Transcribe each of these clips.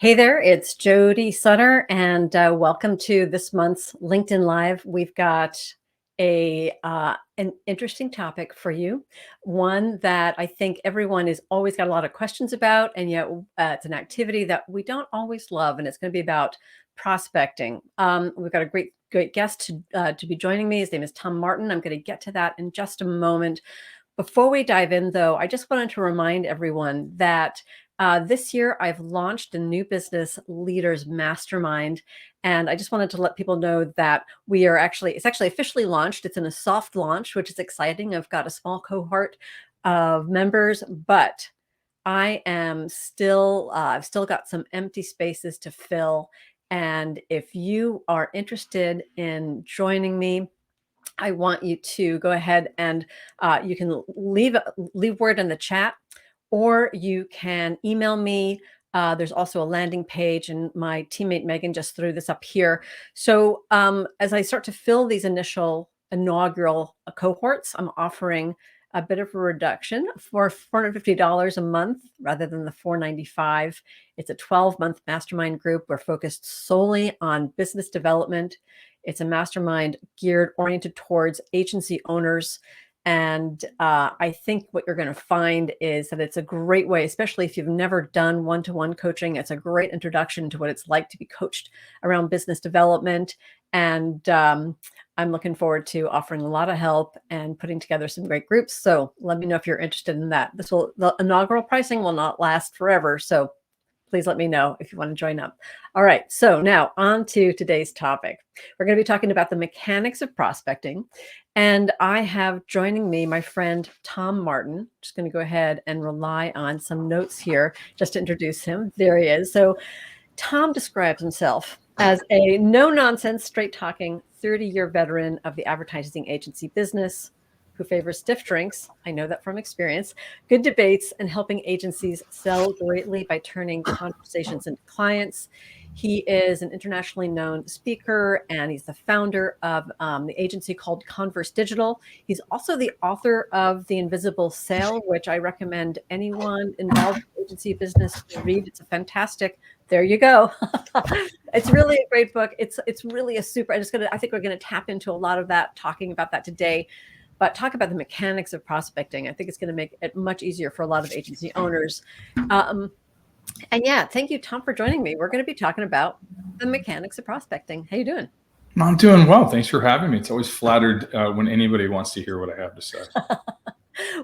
Hey there, it's Jody Sutter, and welcome to this month's LinkedIn Live. We've got an interesting topic for you, one that I think everyone is always got a lot of questions about, and yet it's an activity that we don't always love, and it's going to be about prospecting. We've got a great guest to be joining me. His name is Tom Martin. I'm going to get to that in just a moment. Before we dive in, though, I just wanted to remind everyone that this year I've launched a new business leaders mastermind. And I just wanted to let people know that it's actually officially launched. It's in a soft launch, which is exciting. I've got a small cohort of members, but I've still got some empty spaces to fill. And if you are interested in joining me, I want you to go ahead and you can leave word in the chat, or you can email me. There's also a landing page, and my teammate Megan just threw this up here. So as I start to fill these inaugural cohorts, I'm offering a bit of a reduction for $450 a month rather than the $495. It's a 12-month mastermind group. We're focused solely on business development. It's a mastermind oriented towards agency owners. And I think what you're going to find is that it's a great way, especially if you've never done one-to-one coaching. It's a great introduction to what it's like to be coached around business development. And I'm looking forward to offering a lot of help and putting together some great groups. So let me know if you're interested in that. The inaugural pricing will not last forever. So please let me know if you want to join up. All right, so now on to today's topic. We're going to be talking about the mechanics of prospecting. And I have joining me my friend Tom Martin. Just going to go ahead and rely on some notes here just to introduce him. There he is. So Tom describes himself as a no-nonsense, straight-talking 30-year veteran of the advertising agency business who favors stiff drinks, I know that from experience, good debates, and helping agencies sell greatly by turning conversations into clients. He is an internationally known speaker, and he's the founder of the agency called Converse Digital. He's also the author of The Invisible Sale, which I recommend anyone involved in agency business to read. It's a fantastic, there you go. It's really a great book. It's really a super, I think we're going to tap into a lot of that, talking about that today. But talk about the mechanics of prospecting. I think it's going to make it much easier for a lot of agency owners. And yeah, thank you, Tom, for joining me. We're going to be talking about the mechanics of prospecting. How you doing? I'm doing well. Thanks for having me. It's always flattered when anybody wants to hear what I have to say.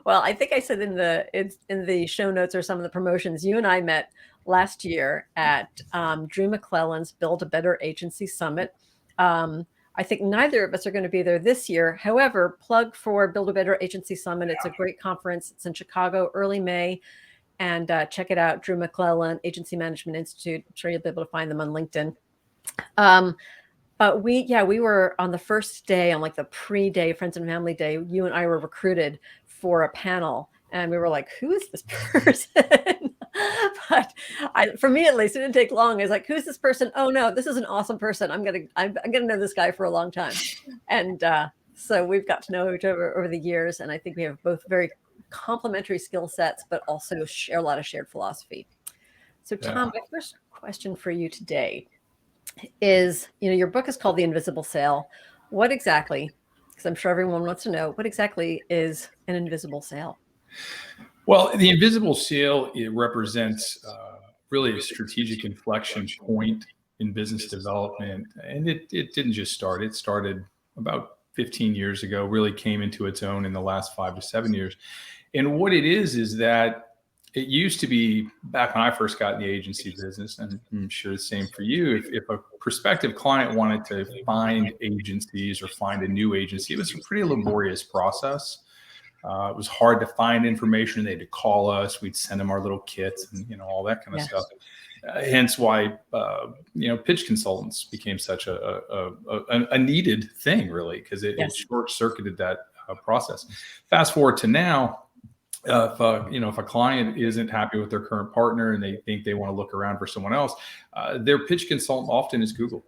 Well, I think I said in the show notes or some of the promotions, you and I met last year at Drew McClellan's Build a Better Agency Summit. I think neither of us are going to be there this year. However, plug for Build a Better Agency Summit. It's a great conference. It's in Chicago, early May. And check it out, Drew McClellan, Agency Management Institute. I'm sure you'll be able to find them on LinkedIn. But we were on the first day, on like the pre-day, Friends and Family Day, you and I were recruited for a panel. And we were like, who is this person? But for me, at least, it didn't take long. I was like, who's this person? Oh no, this is an awesome person. I'm gonna know this guy for a long time. And so we've got to know each other over the years. And I think we have both very complementary skill sets, but also share a lot of shared philosophy. So Tom, my first question for you today is, your book is called The Invisible Sale. What exactly, because I'm sure everyone wants to know, what exactly is an invisible sale? Well, the invisible sale, it represents really a strategic inflection point in business development. And it didn't just start. It started about 15 years ago, really came into its own in the last 5 to 7 years. And what it is that it used to be, back when I first got in the agency business, and I'm sure the same for you, if a prospective client wanted to find agencies or find a new agency, it was a pretty laborious process. It was hard to find information. They had to call us. We'd send them our little kits and all that kind of stuff. Hence why pitch consultants became such a needed thing, really, because it short-circuited that process. Fast forward to now. If a client isn't happy with their current partner and they think they want to look around for someone else, their pitch consultant often is Google.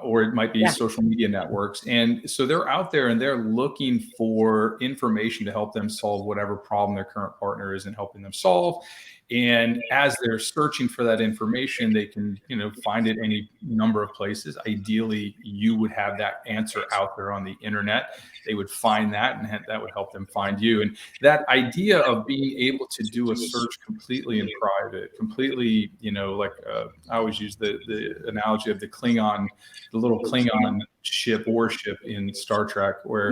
Or it might be social media networks. And so they're out there and they're looking for information to help them solve whatever problem their current partner isn't helping them solve. And as they're searching for that information, they can, find it any number of places. Ideally, you would have that answer out there on the internet. They would find that, and that would help them find you. And that idea of being able to do a search completely in private, completely, I always use the analogy of the little Klingon warship in Star Trek, where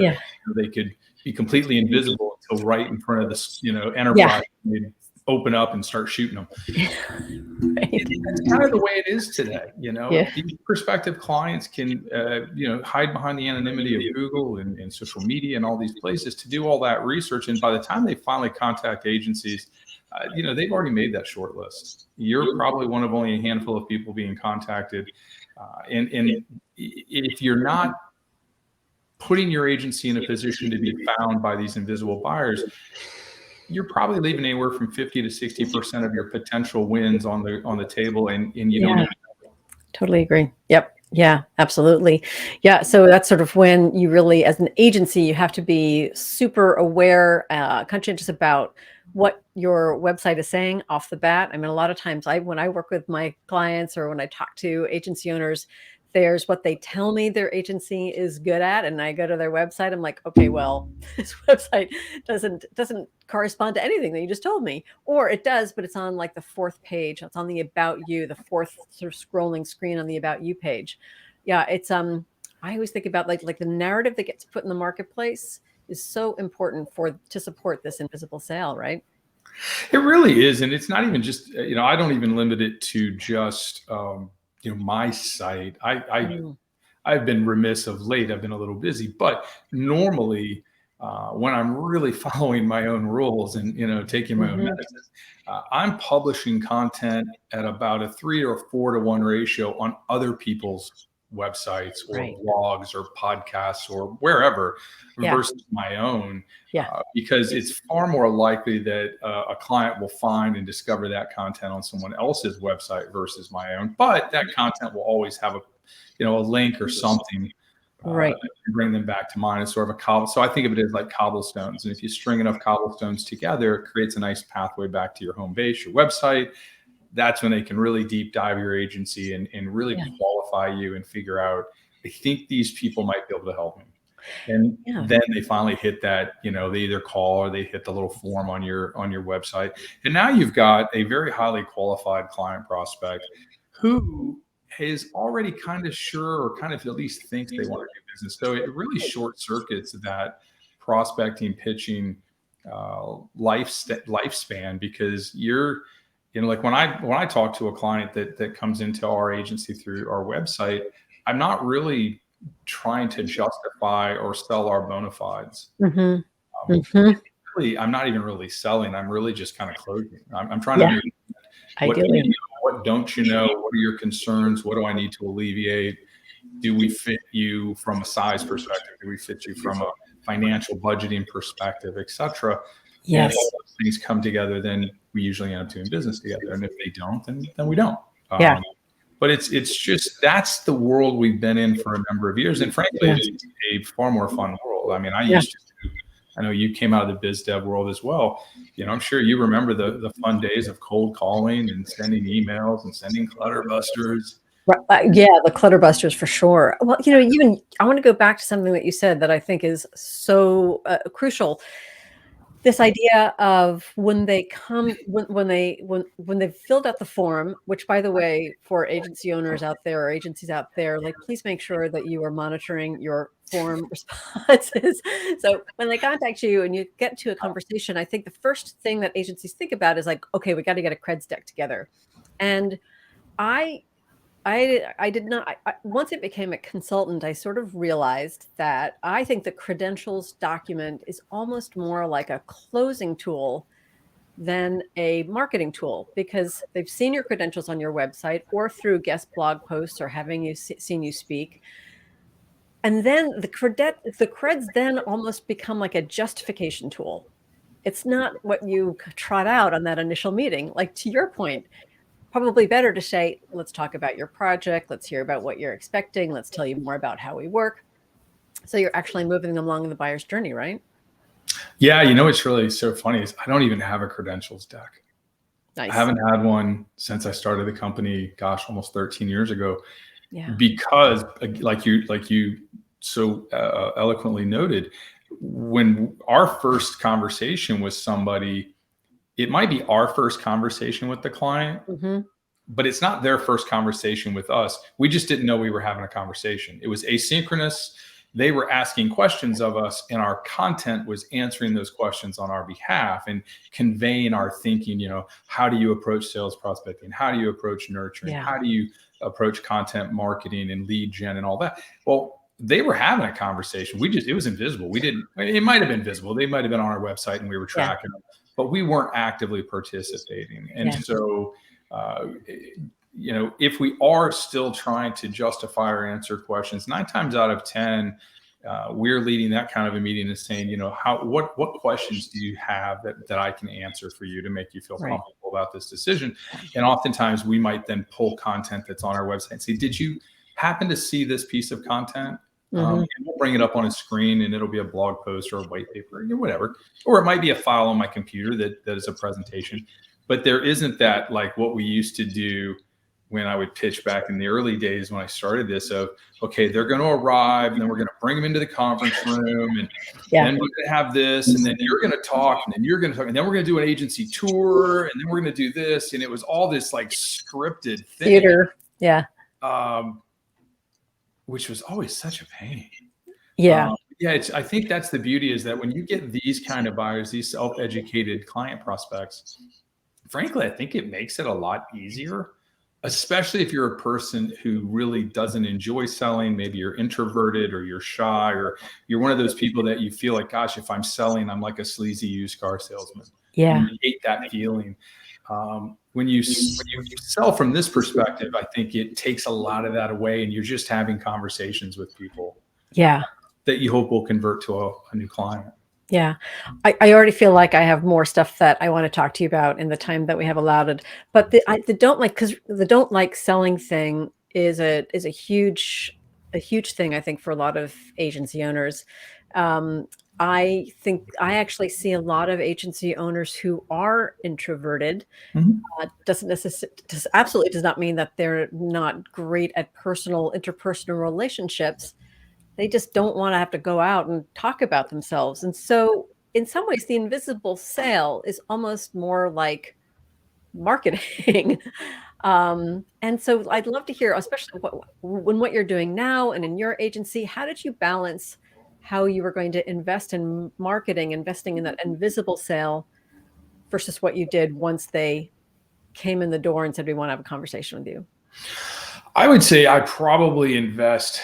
they could be completely invisible until right in front of the, Enterprise. They'd open up and start shooting them. Right. That's kind of the way it is today. Yeah. These prospective clients can, hide behind the anonymity of Google and social media and all these places to do all that research. And by the time they finally contact agencies, they've already made that short list. You're probably one of only a handful of people being contacted. And if you're not putting your agency in a position to be found by these invisible buyers, you're probably leaving anywhere from 50 to 60% of your potential wins on the table, and you don't even know. Totally agree. Yep. Yeah, absolutely. Yeah. So that's sort of when you really, as an agency, you have to be super aware, conscientious about what your website is saying off the bat. I mean, a lot of times when I work with my clients or when I talk to agency owners, there's what they tell me their agency is good at. And I go to their website, I'm like, okay, well, this website doesn't correspond to anything that you just told me. Or it does, but it's on like the fourth page. It's on the About You, the fourth sort of scrolling screen on the About You page. Yeah, it's I always think about like the narrative that gets put in the marketplace is so important to support this invisible sale, right? It really is. And it's not even just, I don't even limit it to just my site. I've been remiss of late. I've been a little busy, but normally when I'm really following my own rules and taking my own medicine, I'm publishing content at about a 3 or 4 to 1 ratio on other people's websites or blogs or podcasts or wherever versus my own. Because it's far more likely that a client will find and discover that content on someone else's website versus my own. But that content will always have a link or something to bring them back to mine. It's sort of a cobble. So I think of it as like cobblestones. And if you string enough cobblestones together, it creates a nice pathway back to your home base, your website. That's when they can really deep dive your agency and really qualify you and figure out, I think these people might be able to help me. And then they finally hit that, they either call or they hit the little form on your website. And now you've got a very highly qualified client prospect who is already kind of sure or kind of at least thinks they want to do business. So it really short circuits that prospecting, pitching lifespan, because you're, like when I talk to a client that comes into our agency through our website, I'm not really trying to justify or sell our bona fides. Really, I'm not even really selling. I'm really just kind of closing. I'm trying to understand what do you know, what don't you know? What are your concerns? What do I need to alleviate? Do we fit you from a size perspective? Do we fit you from a financial budgeting perspective, et cetera? Yes. And all those things come together, then we usually end up doing business together. And if they don't, then we don't. But it's just, that's the world we've been in for a number of years. And frankly, it's a far more fun world. I mean, I know you came out of the biz dev world as well. I'm sure you remember the fun days of cold calling and sending emails and sending clutterbusters. The clutterbusters for sure. Well, even I want to go back to something that you said that I think is so crucial. This idea of when they come, when they've filled out the form, which by the way, for agency owners out there or agencies out there, like please make sure that you are monitoring your form responses. So when they contact you and you get to a conversation, I think the first thing that agencies think about is like, okay, we got to get a creds deck together. And I did not, once it became a consultant, I sort of realized that I think the credentials document is almost more like a closing tool than a marketing tool, because they've seen your credentials on your website or through guest blog posts or having seen you speak. And then the creds then almost become like a justification tool. It's not what you trot out on that initial meeting. Like to your point, probably better to say, let's talk about your project. Let's hear about what you're expecting. Let's tell you more about how we work. So you're actually moving them along the buyer's journey, right? Yeah. What's really so funny is I don't even have a credentials deck. I Nice. haven't had one since I started the company, gosh, almost 13 years ago, Yeah. because like you so eloquently noted, when our first conversation with somebody, it might be our first conversation with the client, Hmm. but it's not their first conversation with us. We just didn't know we were having a conversation. It was asynchronous. They were asking questions of us, and our content was answering those questions on our behalf and conveying our thinking. How do you approach sales prospecting? How do you approach nurturing? Yeah. How do you approach content marketing and lead gen and all that? Well, they were having a conversation. It was invisible. It might have been visible. They might have been on our website and we were Yeah. tracking them, but we weren't actively participating. And Yeah. so, uh, if we are still trying to justify or answer questions, 9 times out of 10, we're leading that kind of a meeting and saying, what questions do you have that I can answer for you to make you feel Right. comfortable about this decision? And oftentimes we might then pull content that's on our website and say, did you happen to see this piece of content? Hmm. And we'll bring it up on a screen, and it'll be a blog post or a white paper or whatever, or it might be a file on my computer that is a presentation. But there isn't that, like what we used to do when I would pitch back in the early days when I started this, of, okay, they're going to arrive and then we're going to bring them into the conference room, and Yeah. then we're going to have this, and then you're going to talk, and then you're going to talk, and then we're going to do an agency tour, and then we're going to do this. And it was all this like scripted thing, Theater. Yeah. which was always such a pain. Yeah. I think that's the beauty, is that when you get these kind of buyers, these self-educated client prospects, frankly, I think it makes it a lot easier, especially if you're a person who really doesn't enjoy selling. Maybe you're introverted, or you're shy, or you're one of those people that you feel like, gosh, if I'm selling, I'm like a sleazy used car salesman. Yeah. You hate that feeling. When you sell from this perspective, I think it takes a lot of that away, and you're just having conversations with people Yeah. that you hope will convert to a new client. Yeah. I already feel like I have more stuff that I want to talk to you about in the time that we have allotted. But the don't like, because the don't like selling thing is a huge thing, I think, for a lot of agency owners. Um, I think I actually see a lot of agency owners who are introverted. Mhm. Doesn't necessarily, absolutely does not mean that they're not great at interpersonal relationships. They just don't want to have to go out and talk about themselves. And so, in some ways, the invisible sale is almost more like marketing. And so, I'd love to hear, especially what you're doing now and in your agency, how did you balance how you were going to invest in marketing, investing in that invisible sale versus what you did once they came in the door and said, "We want to have a conversation with you"? I would say I probably invest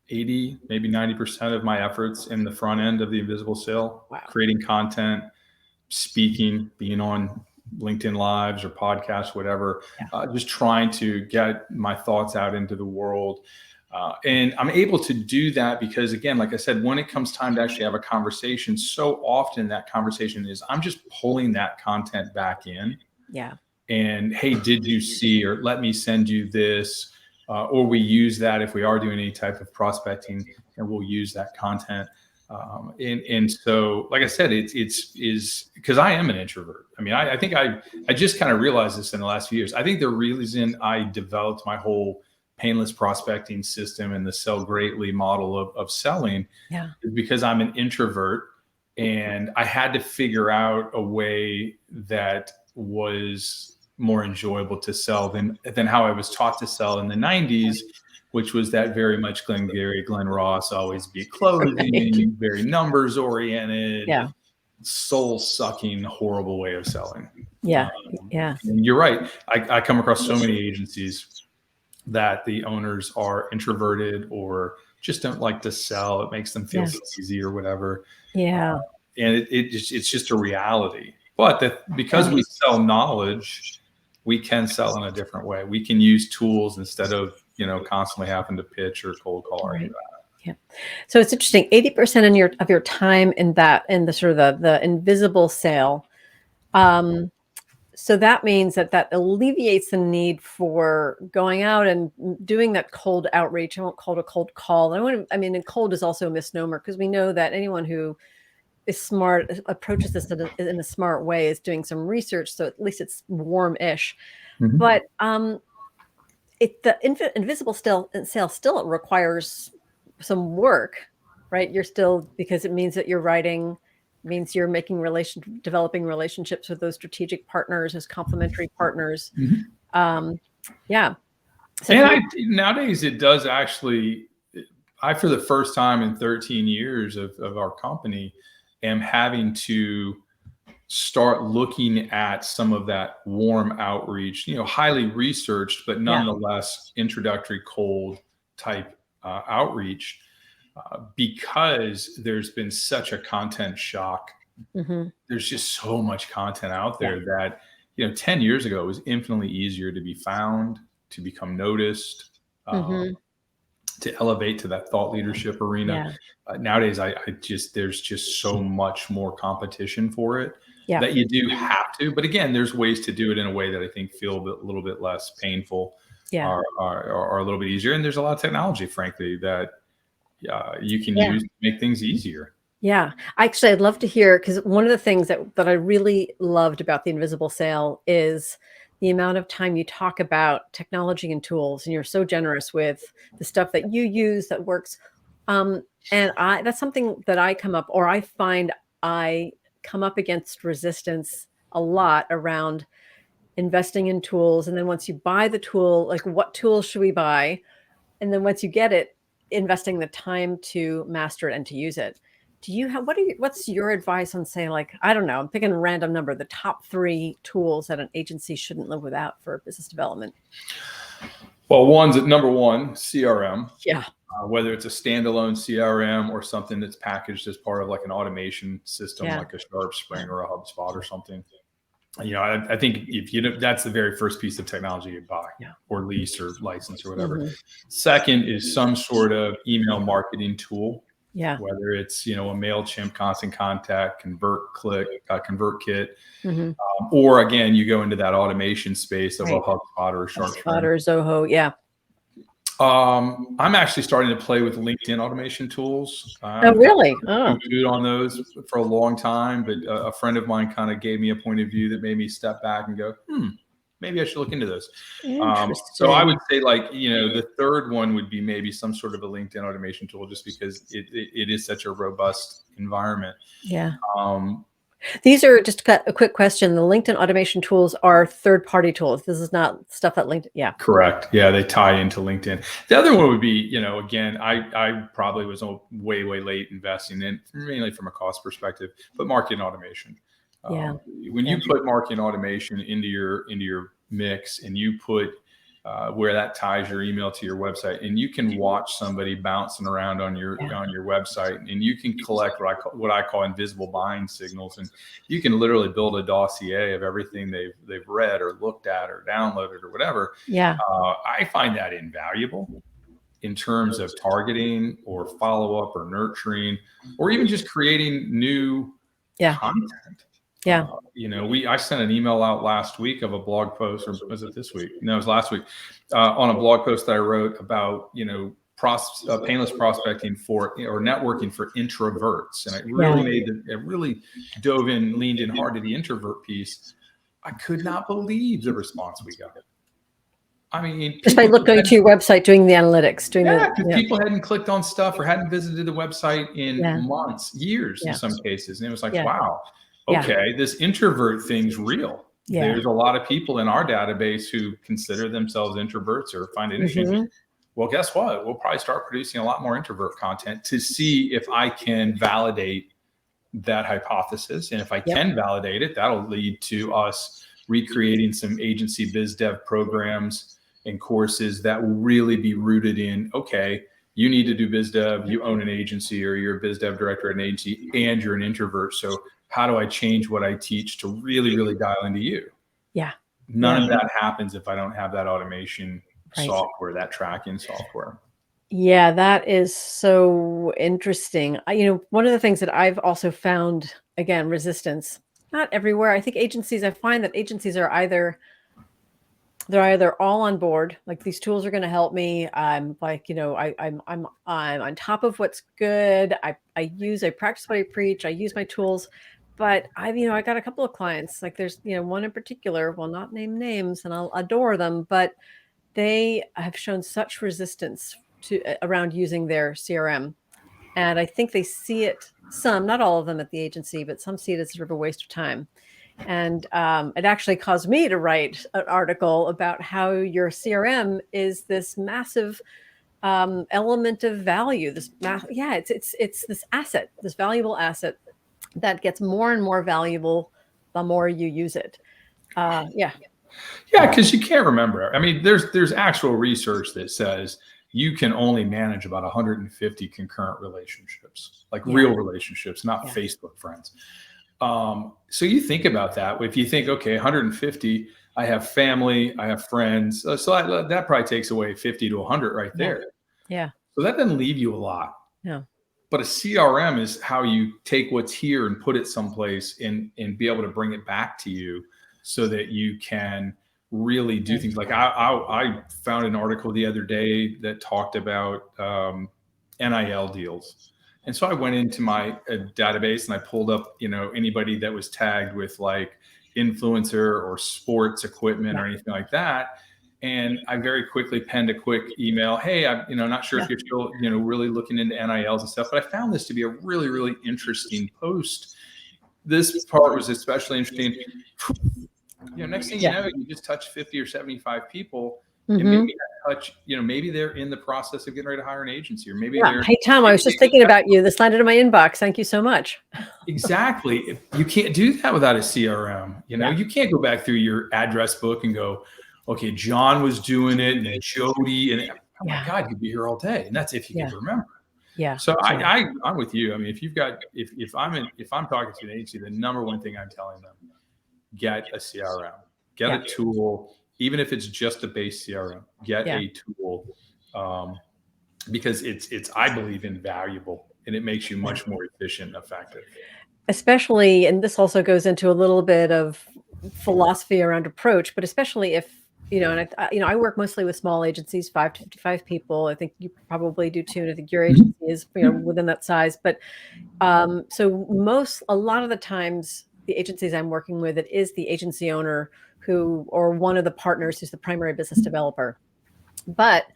80, maybe 90% of my efforts in the front end of the invisible sale, Wow. creating content, speaking, being on LinkedIn Lives or podcasts, whatever, Yeah. just trying to get my thoughts out into the world. And I'm able to do that because, again, like I said, when it comes time to actually have a conversation, so often that conversation is, I'm just pulling that content back in. Yeah. And, hey, did you see, or let me send you this, or we use that if we are doing any type of prospecting, and we'll use that content. And so, like I said, it's because I am an introvert. I mean, I think I just kind of realized this in the last few years. I think the reason I developed my whole painless prospecting system and the sell greatly model of selling Yeah. is because I'm an introvert, and I had to figure out a way that was more enjoyable to sell than how I was taught to sell in the 90s, which was that very much Glengarry, Glen Ross, always be Right. closing, very numbers oriented, Yeah. soul sucking, horrible way of selling. Yeah. Yeah. And you're right. I come across so many agencies that the owners are introverted or just don't like to sell. It makes them feel Yeah. sleazy or whatever. Yeah. And it's just a reality. But because Yeah. we sell knowledge, we can sell in a different way. We can use tools instead of, constantly having to pitch or cold call or any of Right. that. Yeah. So it's interesting. 80% of your time in the sort of the invisible sale. So that means that alleviates the need for going out and doing that cold outreach. I won't call it a cold call. I mean, and cold is also a misnomer, because we know that anyone who is smart, approaches this in a smart way, is doing some research, so at least it's warm-ish. Mhm. But the invisible sale still requires some work, right? You're still, because it means that you're writing, means you're developing relationships with those strategic partners as complementary partners. Mhm. Um, yeah. So And can you? nowadays it does actually. I, for the first time in 13 years of our company, am having to start looking at some of that warm outreach, highly researched, but Yeah. nonetheless introductory cold type outreach, because there's been such a content shock. Hmm. There's just so much content out Yeah. there that, 10 years ago, it was infinitely easier to be found, to become noticed, Hmm. to elevate to that thought leadership arena. Yeah. Nowadays, there's just so much more competition for it Yeah. that you do have to. But again, there's ways to do it in a way that I think feel a little bit less painful, Yeah. or a little bit easier. And there's a lot of technology, frankly, that you can Yeah. use to make things easier. Yeah. Actually, I'd love to hear, because one of the things that I really loved about the invisible sale is the amount of time you talk about technology and tools, and you're so generous with the stuff that you use that works. And that's something that I find I come up against resistance a lot around investing in tools. And then once you buy the tool, like, what tools should we buy? And then once you get it, investing the time to master it and to use it. Do you have what's your advice on, say, like, I don't know, I'm picking a random number, the top 3 tools that an agency shouldn't live without for business development? Well, number one, CRM. Yeah. Whether it's a standalone CRM or something that's packaged as part of like an automation system, Yeah. like a Sharp Spring or a HubSpot or something. I think if that's the very first piece of technology you buy Yeah. or lease or license or whatever. Mhm. Second is some sort of email marketing tool, Yeah. whether it's, a MailChimp, Constant Contact, ConvertKit, Mhm. or again, you go into that automation space of a Right. HubSpot or a Sharp HubSpot Spring. or Zoho, yeah. I'm actually starting to play with LinkedIn automation tools. Oh, really? Oh, Poo-pooed on those for a long time, but a friend of mine kind of gave me a point of view that made me step back and go, maybe I should look into those. So I would interesting. say, like, the third one would be maybe some sort of a LinkedIn automation tool, just because it is such a robust environment. Yeah. Um, These are, just a quick question, the LinkedIn automation tools are third-party tools. This is not stuff that LinkedIn. Yeah. Correct. Yeah, they tie into LinkedIn. The other one would be, again, I probably was way, way late investing in, mainly from a cost perspective, but marketing automation. Yeah. When Yeah. you put marketing automation into your mix, and you put where that ties your email to your website, and you can watch somebody bouncing around on your Yeah. website, and you can collect what I call invisible buying signals, and you can literally build a dossier of everything they've read or looked at or downloaded or whatever. Yeah. I find that invaluable in terms of targeting or follow up or nurturing, or even just creating new Yeah. content. Yeah. I sent an email out last week of a blog post, or was it this week? No, it was last week, on a blog post that I wrote about, painless prospecting or networking for introverts. And Yeah. it really leaned in hard to the introvert piece. I could not believe the response we got. I mean, Just by going to your website, doing the analytics, because yeah. people hadn't clicked on stuff or hadn't visited the website in Yeah. months, years in Yeah. some cases. And it was like, Yeah. wow, Yeah. okay, this introvert thing's real. Yeah. There's a lot of people in our database who consider themselves introverts or find it interesting. Mhm. Well, guess what? We'll probably start producing a lot more introvert content to see if I can validate that hypothesis. And if I Yep. can validate it, that'll lead to us recreating some agency biz dev programs and courses that will really be rooted in, okay, you need to do biz dev, you own an agency, or you're a biz dev director at an agency, and you're an introvert. So how do I change what I teach to really, really dial into you? Yeah. None Yeah. of that happens if I don't have that automation Right. software, that tracking software. Yeah, that is so interesting. One of the things that I've also found, again, resistance, not everywhere. I find that agencies are either they're either all on board, like these tools are going to help me. I'm like, I'm on top of what's good. I practice what I preach. I use my tools, but I got a couple of clients. Like there's one in particular. Will not name names, and I'll adore them, but they have shown such resistance to around using their CRM, and I think they see it. Some, not all of them at the agency, but some see it as sort of a waste of time. And it actually caused me to write an article about how your CRM is this massive element of value. It's this asset, this valuable asset that gets more and more valuable the more you use it. Yeah, Yeah, because you can't remember. I mean, there's actual research that says you can only manage about 150 concurrent relationships, like yeah, real relationships, not yeah, Facebook friends. So you think about that. If you think, okay, 150, I have family, I have friends, so that probably takes away 50 to 100 right yeah, there. yeah. So that doesn't leave you a lot. No, But a CRM is how you take what's here and put it someplace and be able to bring it back to you so that you can really do yeah, things. Like I found an article the other day that talked about NIL deals. And so I went into my database and I pulled up, anybody that was tagged with like influencer or sports equipment yeah, or anything like that. And I very quickly penned a quick email. Hey, I'm not sure yeah, if you're still really looking into NILs and stuff, but I found this to be a really really interesting post. This part was especially interesting. Next thing you yeah. know, you just touch 50 or 75 people, and maybe Hmm. that touch, maybe they're in the process of getting ready to hire an agency, or maybe Yeah. Hey, Tom, I was just thinking about you. This landed in my inbox. Thank you so much. exactly. You can't do that without a CRM. Yeah, You can't go back through your address book and go, okay, John was doing it, and then Jody, and oh my yeah, God, you'd be here all day. And that's if you yeah, could remember. yeah, So yeah, I'm with you. I mean, if I'm talking to an agency, the number one thing I'm telling them, get a CRM, get yeah, a tool, even if it's just a base CRM, get yeah. a tool, um, because it's I believe invaluable, and it makes you Yeah. much more efficient and effective. Especially, and this also goes into a little bit of philosophy around approach, but especially if, I work mostly with small agencies, 5 to 55 people. I think you probably do too. And I think your agency Mhm. is, within that size. But so a lot of the times, the agencies I'm working with, it is the agency owner or one of the partners who's the primary business developer. But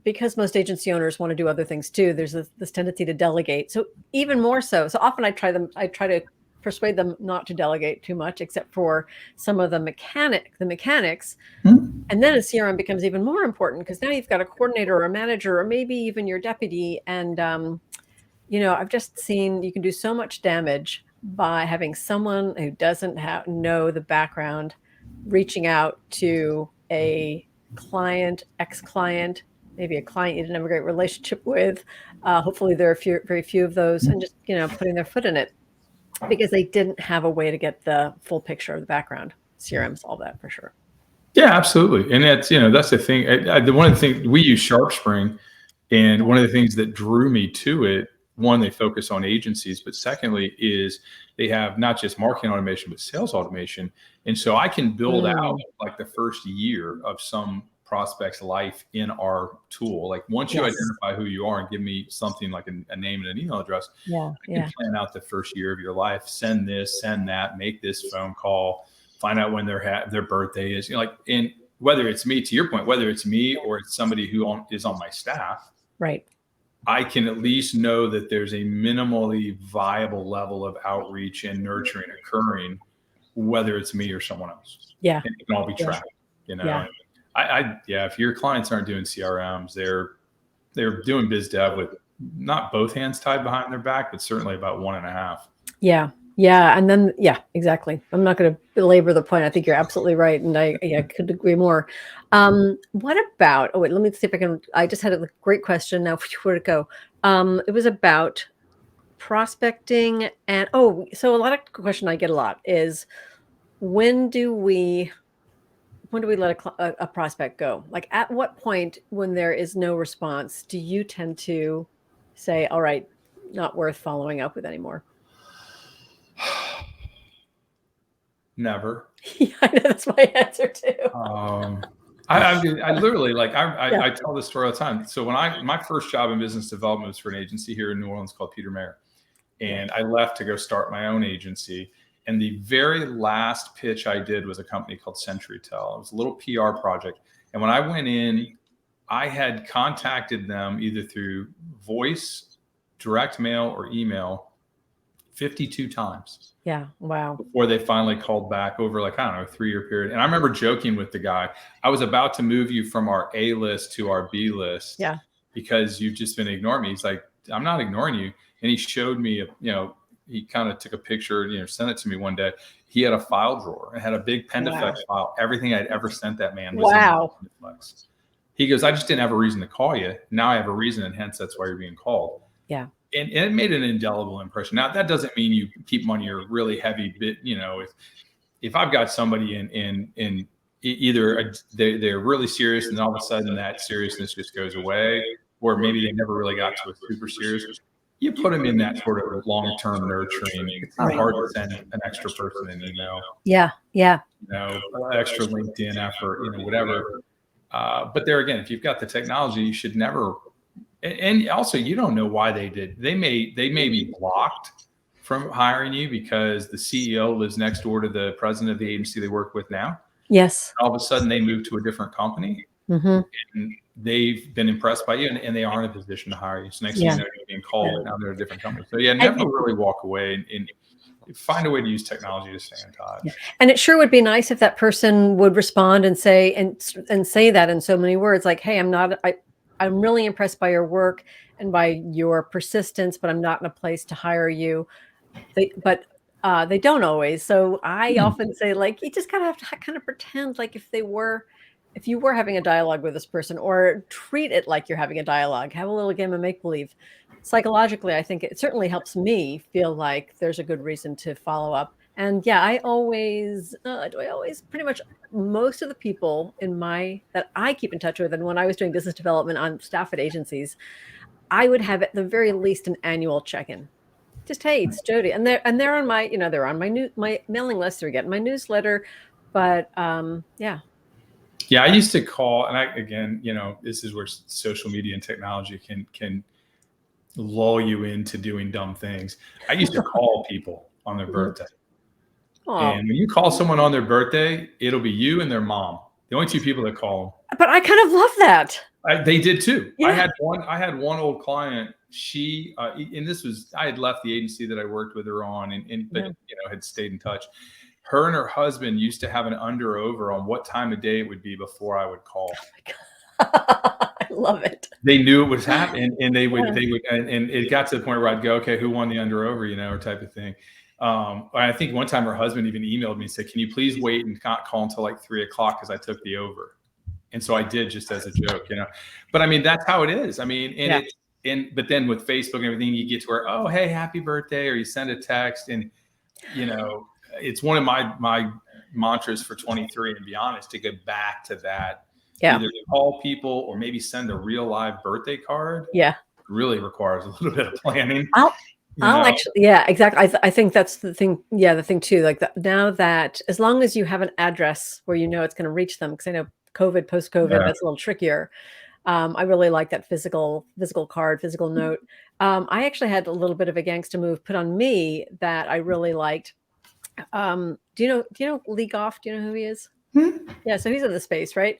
because most agency owners want to do other things too, there's this tendency to delegate. So even more so. So often I try to persuade them not to delegate too much, except for some of the mechanics. Mhm. And then a CRM becomes even more important because now you've got a coordinator or a manager or maybe even your deputy. And I've just seen you can do so much damage by having someone who doesn't know the background reaching out to a client, ex-client, maybe a client you didn't have a great relationship with. Hopefully, there are very few of those, and just putting their foot in it because they didn't have a way to get the full picture of the background. CRM solved that for sure. Yeah, absolutely. And that's the thing. One of the things we use SharpSpring, and one of the things that drew me to it, one, they focus on agencies, but secondly is they have not just marketing automation, but sales automation. And so I can build out Mm, like the first year of some prospect's life in our tool. Like once you yes. identify who you are and give me something like a name and an email address, Yeah. I can Yeah. plan out the first year of your life, send this, send that, make this phone call, find out when their birthday is, and whether it's me, to your point, whether it's me or it's somebody who is on my staff, Right. I can at least know that there's a minimally viable level of outreach and nurturing occurring, whether it's me or someone else. Yeah. And it can all be Yeah. tracked, Yeah. And yeah, if your clients aren't doing CRMs, they're doing biz dev with not both hands tied behind their back, but certainly about one and a half. Yeah. Yeah. And then, yeah, exactly. I'm not going to belabor the point. I think you're absolutely right. And I could agree more. What about, oh, wait, let me see if I just had a great question. Now, where'd it go? It was about prospecting. And, so a lot of question I get a lot is when do we, let a prospect go? Like at what point when there is no response, do you tend to say, all right, not worth following up with anymore? Never. Yeah, I know that's my answer too. Um, I literally like Yeah. I tell this story all the time. So when my first job in business development was for an agency here in New Orleans called Peter Mayer, Yeah. and I left to go start my own agency. And the very last pitch I did was a company called CenturyTel. It was a little PR project. And when I went in, I had contacted them either through voice, direct mail, or email 52 times Yeah. Wow. before they finally called back over, like, I don't know, a 3-year period. And I remember joking with the guy, I was about to move you from our A list to our B list Yeah. because you've just been ignoring me. He's like, I'm not ignoring you. And he showed me, he kind of took a picture and, sent it to me one day. He had a file drawer and had a big Pendaflex file. Everything I'd ever sent that man was in Pendaflex. He goes, I just didn't have a reason to call you. Now I have a reason, and hence that's why you're being called. Yeah. And it made an indelible impression. Now, that doesn't mean you keep them on your really heavy bit. If I've got somebody in either they're really serious and all of a sudden that seriousness just goes away, or maybe they never really got to a super serious, you put them in that sort of long-term nurturing. It's not hard to send an extra person an email. Yeah. Yeah. Extra LinkedIn effort, whatever. But there again, if you've got the technology, you should never. And also, you don't know why they did. They may be blocked from hiring you because the CEO lives next door to the president of the agency they work with now. Yes. All of a sudden, they move to a different company, and they've been impressed by you, and they are in a position to hire you. So next thing you know, you're being called, and now they're a different company. So never really walk away and find a way to use technology to stay in touch. Yeah. And it sure would be nice if that person would respond and say that in so many words, like, hey, I'm really impressed by your work and by your persistence, but I'm not in a place to hire you. But they don't always. So I often say, like, you just kind of have to kind of pretend like if you were having a dialogue with this person, or treat it like you're having a dialogue, have a little game of make-believe. Psychologically, I think it certainly helps me feel like there's a good reason to follow up. And yeah, I always pretty much most of the people that I keep in touch with, and when I was doing business development on staff at agencies, I would have at the very least an annual check-in. Just, hey, it's Jody, and they're on my they're on my mailing list. They're getting my newsletter, but yeah. Yeah, I used to call, and this is where social media and technology can lull you into doing dumb things. I used to call people on their birthday. And when you call someone on their birthday, it'll be you and their mom. The only two people that call them. But I kind of love that. They did too. Yeah. I had one old client. She and this was, I had left the agency that I worked with her on, but had stayed in touch. Her and her husband used to have an under over on what time of day it would be before I would call. I love it. They knew it was happening, and they would, and it got to the point where I'd go, okay, who won the under over, or type of thing. I think one time her husband even emailed me and said, can you please wait and not call until like 3:00 because I took the over. And so I did, just as a joke, but I mean, that's how it is. I mean, but then with Facebook and everything, you get to where, oh, hey, happy birthday, or you send a text, and it's one of my mantras for 23, and to be honest, to get back to that. Yeah. Either call people or maybe send a real live birthday card. Yeah. Really requires a little bit of planning. I'll actually, yeah, exactly. I think that's the thing. Yeah, the thing too, like now that as long as you have an address where it's going to reach them, because I know post-COVID, that's a little trickier. I really like that physical card, physical note. I actually had a little bit of a gangster move put on me that I really liked. Do you know Lee Goff? Do you know who he is? Yeah, so he's in the space, right?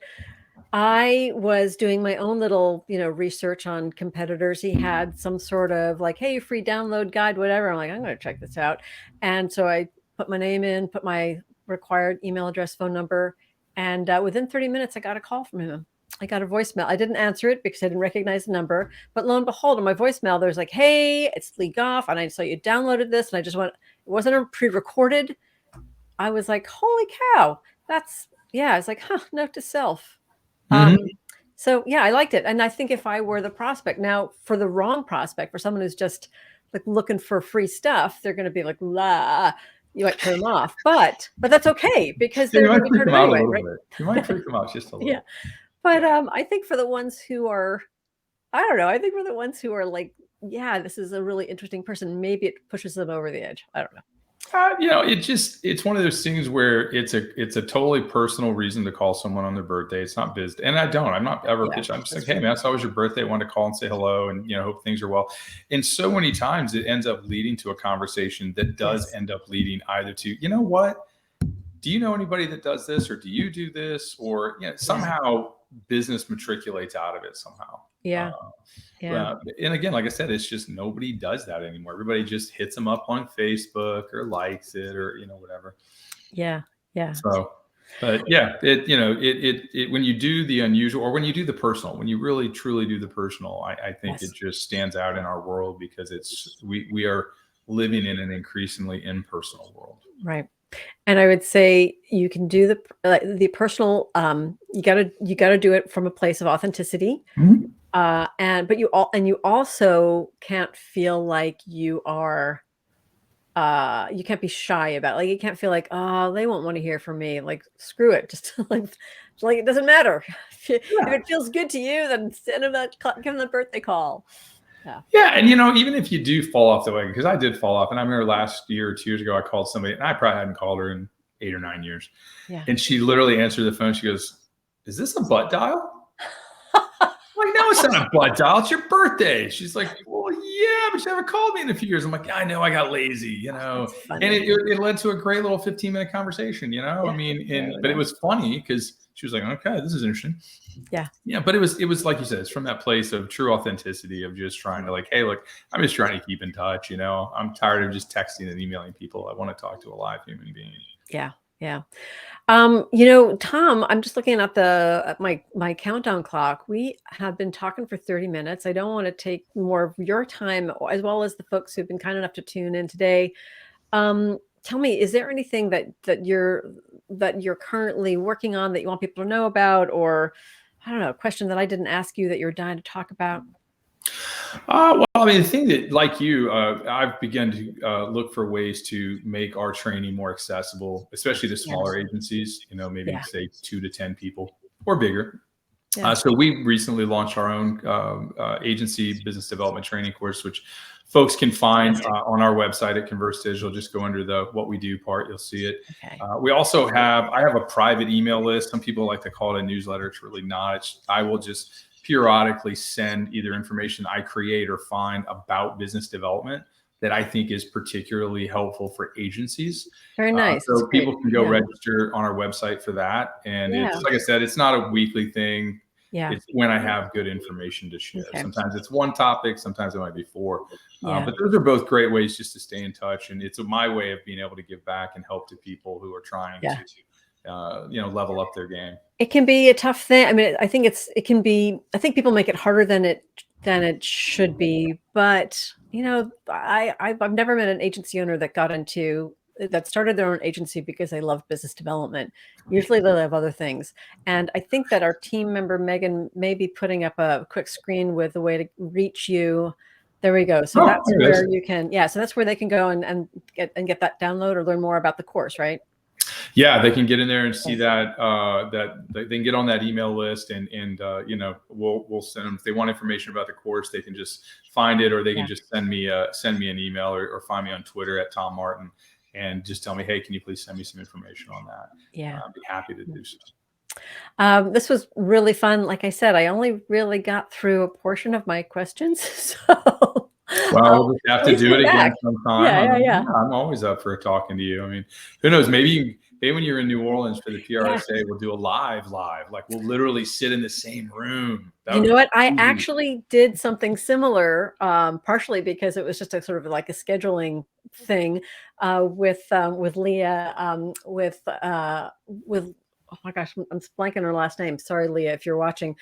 I was doing my own little, research on competitors. He had some sort of like, hey, free download guide, whatever. I'm like, I'm going to check this out. And so I put my name in, put my required email address, phone number. And within 30 minutes, I got a call from him. I got a voicemail. I didn't answer it because I didn't recognize the number. But lo and behold, on my voicemail, there's like, hey, it's Lee Goff. And I saw you downloaded this. And it wasn't pre-recorded. I was like, holy cow. I was like, note to self. So yeah, I liked it. And I think if I were the prospect now, for the wrong prospect, for someone who's just like looking for free stuff, they're going to be like, la, you might turn them off, but that's okay because they're going to be turned away, right? You might freak them out just a little. Yeah. But I think for the ones who are, I don't know, I think for the ones who are like, yeah, this is a really interesting person, maybe it pushes them over the edge. I don't know. It's one of those things where it's a totally personal reason to call someone on their birthday. It's not business. And I'm not ever Yeah, pitching. I'm just like, that's hey true. man, it's always your birthday. I want to call and say hello and, hope things are well. And so many times it ends up leading to a conversation that does Yes. end up leading either to, you know what? Do you know anybody that does this, or do you do this? Or, Yeah. somehow business matriculates out of it somehow. Yeah. Uh, Yeah. and again, like I said, it's just nobody does that anymore. Everybody just hits them up on Facebook or likes it or, whatever. Yeah. Yeah. So, but yeah, when you do the unusual or when you do the personal, when you really truly do the personal, I think it Yes. just stands out in our world because we are living in an increasingly impersonal world. Right. And I would say you can do the personal, you gotta do it from a place of authenticity. Mhm. You also can't feel like you can't be shy about it. Like, you can't feel like, "Oh, they won't wanna hear from me." Like, screw it. Just like, it doesn't matter. If Yeah. it feels good to you, then send 'em give 'em the birthday call. Yeah. Yeah, and even if you do fall off the wagon, because I did fall off, and I remember last year or 2 years ago, I called somebody, and I probably hadn't called her in 8 or 9 years, Yeah. and she literally answered the phone. She goes, "Is this a butt dial?" I'm like, no, it's not a butt dial. It's your birthday. She's like, well, yeah, but you haven't called me in a few years. I'm like, yeah, I know, I got lazy, That's and funny. it led to a great little 15-minute conversation, I Yeah. mean, There we but it go. was funny because she was like, okay, this is interesting. Yeah. Yeah, but it was like you said, it's from that place of true authenticity of just trying to like, hey, look, I'm just trying to keep in touch. I'm tired of just texting and emailing people. I want to talk to a live human being. Yeah. Yeah. Tom, I'm just looking at my countdown clock. We have been talking for 30 minutes. I don't want to take more of your time as well as the folks who've been kind enough to tune in today. Tell me, is there anything that you're currently working on that you want people to know about, or I don't know, a question that I didn't ask you that you're dying to talk about? Well, I mean, the thing that, like you, I've begun to look for ways to make our training more accessible, especially to Yes. smaller agencies, maybe Yeah. say 2 to 10 people or bigger. Yeah. So we recently launched our own agency business development training course, which folks can find Fantastic. on our website at Converse Digital. Just go under the "What We Do" part; you'll see it. Okay. I have a private email list. Some people like to call it a newsletter. It's really not. I will just periodically send either information I create or find about business development that I think is particularly helpful for agencies. Very nice. That's So great. people can go Yeah. register on our website for that. And Yeah. it's like I said, it's not a weekly thing. Yeah. It's when I have good information to share. Okay. Sometimes it's one topic, sometimes it might be four. Yeah. But those are both great ways just to stay in touch. And it's my way of being able to give back and help to people who are trying Yeah. to, level up their game. It can be a tough thing. I mean, I think people make it harder than it should be. But, I've never met an agency owner that started their own agency because they love business development. Usually they love other things. And I think that our team member, Megan, may be putting up a quick screen with a way to reach you. There we go. So Oh, that's there it where is. so that's where they can go and get that download or learn more about the course, right? Yeah, they can get in there and see Yes. that they can get on that email list, and we'll send them if they want information about the course. They can just find it, or they Yeah. can just send me an email, or find me on Twitter at Tom Martin, and just tell me, hey, can you please send me some information on that? Yeah. I'd be happy to do so. This was really fun. Like I said, I only really got through a portion of my questions, so Well, we'll just have to please do come it again back. sometime. Yeah, yeah, yeah. I'm always up for talking to you. I mean, who knows? Maybe when you're in New Orleans for the Yeah. PRSA, we'll do a live. Like we'll literally sit in the same room. That You would know be what? I easy. actually did something similar, partially because it was just a sort of like a scheduling thing, with Leah, with oh my gosh, I'm blanking on her last name. Sorry, Leah, if you're watching.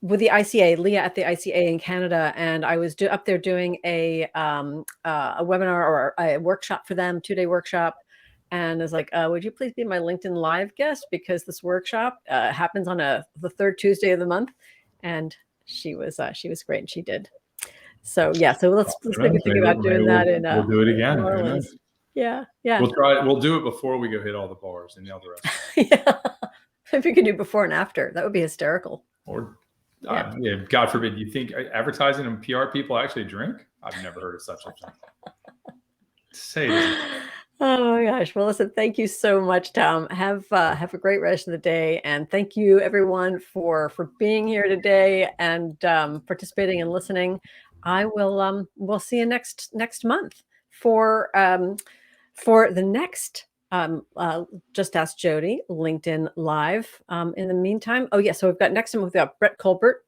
With the ICA, Leah at the ICA in Canada, and I was up there doing a webinar or a workshop for them, 2-day workshop, and I was like, "Would you please be my LinkedIn Live guest because this workshop happens on the third Tuesday of the month," and she was great, and she did. So yeah, so let's maybe think about Maybe doing that in we'll do it New again. Who knows? Orleans. Yeah, yeah, We'll try it. We'll do it before we go hit all the bars and all the restaurants. yeah. If we could do before and after, that would be hysterical. Or, Yeah. yeah, God forbid, you think advertising and PR people actually drink? I've never heard of such a thing. Say it isn't. Oh my gosh. Well, listen, thank you so much, Tom. Have a great rest of the day, and thank you everyone for being here today and participating and listening. I will we'll see you next month for the next Just Ask Jody LinkedIn Live. In the meantime, oh yeah, so we've got Brett Colbert.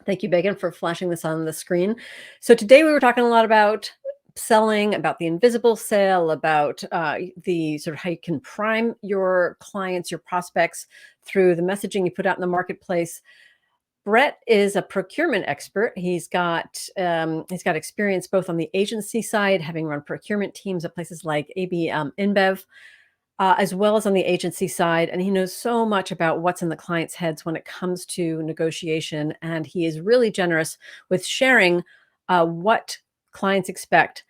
Thank you, Megan, for flashing this on the screen. So today we were talking a lot about selling, about the invisible sale, about the sort of how you can prime your clients, your prospects through the messaging you put out in the marketplace. Brett is a procurement expert. He's got experience both on the agency side, having run procurement teams at places like AB InBev, as well as on the agency side. And he knows so much about what's in the client's heads when it comes to negotiation. And he is really generous with sharing what clients expect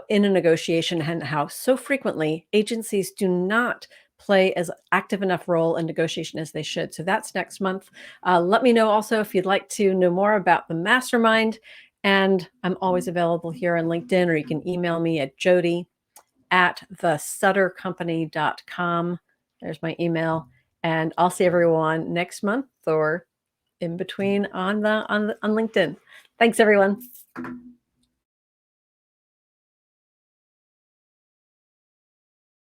in a negotiation, and how so frequently agencies do not play as active enough role in negotiation as they should. So that's next month. Let me know also if you'd like to know more about the mastermind. And I'm always available here on LinkedIn, or you can email me at jody@thesuttercompany.com. There's my email. And I'll see everyone next month or in between on LinkedIn. Thanks, everyone.